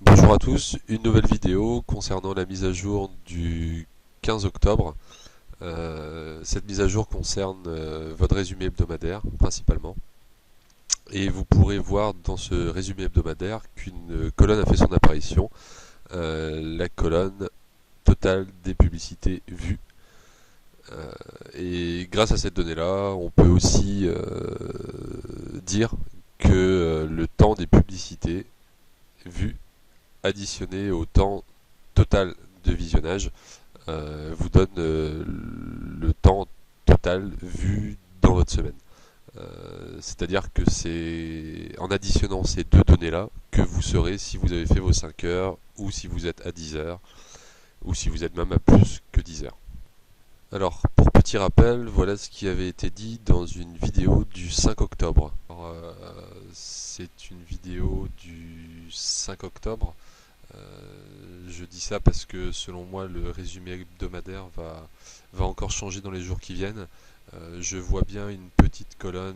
Bonjour à tous, une nouvelle vidéo concernant la mise à jour du 15 octobre. Cette mise à jour concerne votre résumé hebdomadaire principalement. Et vous pourrez voir dans ce résumé hebdomadaire qu'une colonne a fait son apparition, la colonne totale des publicités vues. Et grâce à cette donnée-là, on peut aussi dire que le temps des publicités vues additionné au temps total de visionnage vous donne le temps total vu dans votre semaine. C'est-à-dire que c'est en additionnant ces deux données-là que vous saurez si vous avez fait vos 5 heures ou si vous êtes à 10 heures ou si vous êtes même à plus que 10 heures. Alors, pour petit rappel, voilà ce qui avait été dit dans une vidéo du 5 octobre. C'est une vidéo du 5 octobre. Je dis ça parce que selon moi le résumé hebdomadaire va encore changer dans les jours qui viennent. Je vois bien une petite colonne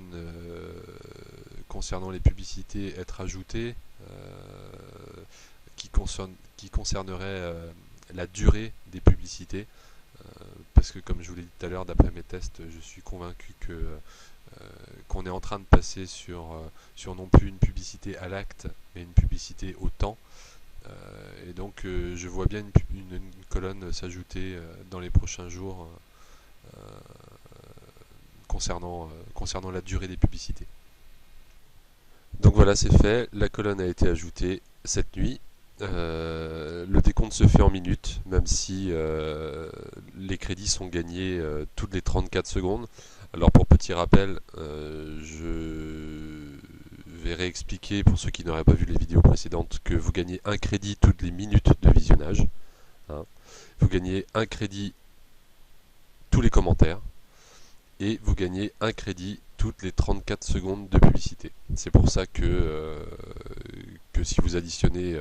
concernant les publicités être ajoutée qui concernerait la durée des publicités. Parce que comme je vous l'ai dit tout à l'heure, d'après mes tests, je suis convaincu qu'on est en train de passer sur non plus une publicité à l'acte, mais une publicité au temps. Et donc je vois bien une colonne s'ajouter dans les prochains jours concernant la durée des publicités. Donc voilà, c'est fait, la colonne a été ajoutée cette nuit. Le décompte se fait en minutes, même si les crédits sont gagnés toutes les 34 secondes. Alors pour petit rappel, je vais réexpliquer pour ceux qui n'auraient pas vu les vidéos précédentes que vous gagnez un crédit toutes les minutes de visionnage. Hein. Vous gagnez un crédit tous les commentaires et vous gagnez un crédit toutes les 34 secondes de publicité. C'est pour ça que si vous additionnez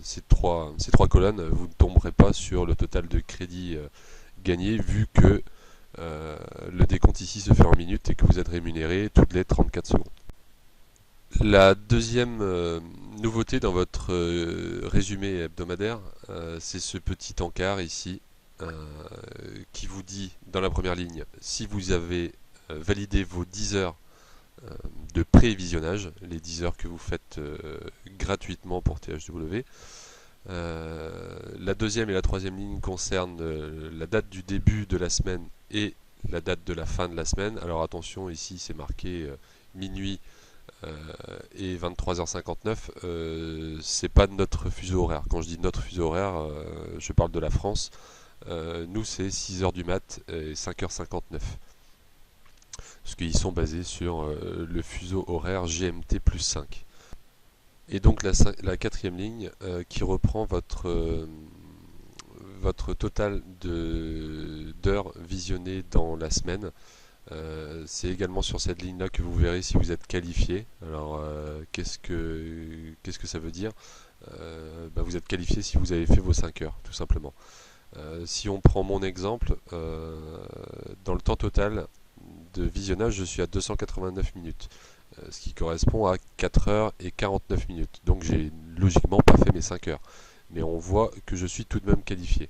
ces trois colonnes, vous ne tomberez pas sur le total de crédits gagnés vu que le décompte ici se fait en minutes et que vous êtes rémunéré toutes les 34 secondes. La deuxième nouveauté dans votre résumé hebdomadaire, c'est ce petit encart ici qui vous dit dans la première ligne si vous avez validé vos 10 heures de pré-visionnage, les 10 heures que vous faites gratuitement pour THW. La deuxième et la troisième ligne concernent la date du début de la semaine et la date de la fin de la semaine. Alors attention, ici c'est marqué minuit et 23h59, c'est pas notre fuseau horaire. Quand je dis notre fuseau horaire, je parle de la France. Nous c'est 6h du mat et 5h59. Parce qu'ils sont basés sur le fuseau horaire GMT plus 5. Et donc la quatrième ligne qui reprend votre total d'heures visionnées dans la semaine. C'est également sur cette ligne-là que vous verrez si vous êtes qualifié. Alors, qu'est-ce que ça veut dire? Vous êtes qualifié si vous avez fait vos 5 heures, tout simplement. Si on prend mon exemple, dans le temps total de visionnage, je suis à 289 minutes, ce qui correspond à 4 heures et 49 minutes. Donc, j'ai logiquement pas fait mes 5 heures. Mais on voit que je suis tout de même qualifié.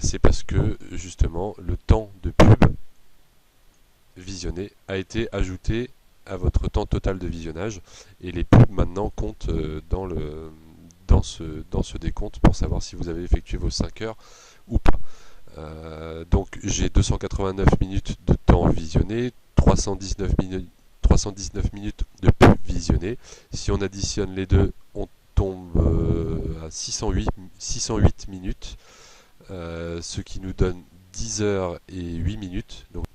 C'est parce que, justement, le temps de pub visionné a été ajouté à votre temps total de visionnage et les pubs maintenant comptent dans ce décompte pour savoir si vous avez effectué vos 5 heures ou pas. Donc j'ai 289 minutes de temps visionné, 319 minutes de pub visionnées. Si on additionne les deux, on tombe à 608 minutes, ce qui nous donne 10 heures et 8 minutes. Donc,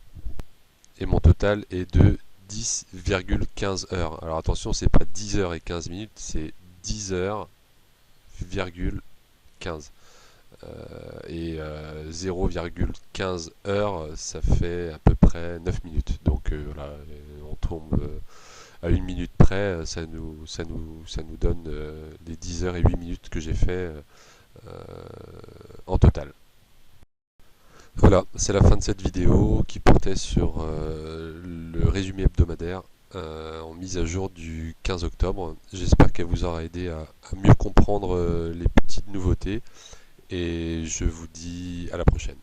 et mon total est de 10,15 heures. Alors attention, c'est pas 10 heures et 15 minutes, c'est 10 heures,15. Et 0,15 heures, ça fait à peu près 9 minutes. Donc voilà, on tombe à 1 minute près, ça nous donne les 10 heures et 8 minutes que j'ai fait en total. Voilà, c'est la fin de cette vidéo qui portait sur le résumé hebdomadaire en mise à jour du 15 octobre. J'espère qu'elle vous aura aidé à mieux comprendre les petites nouveautés et je vous dis à la prochaine.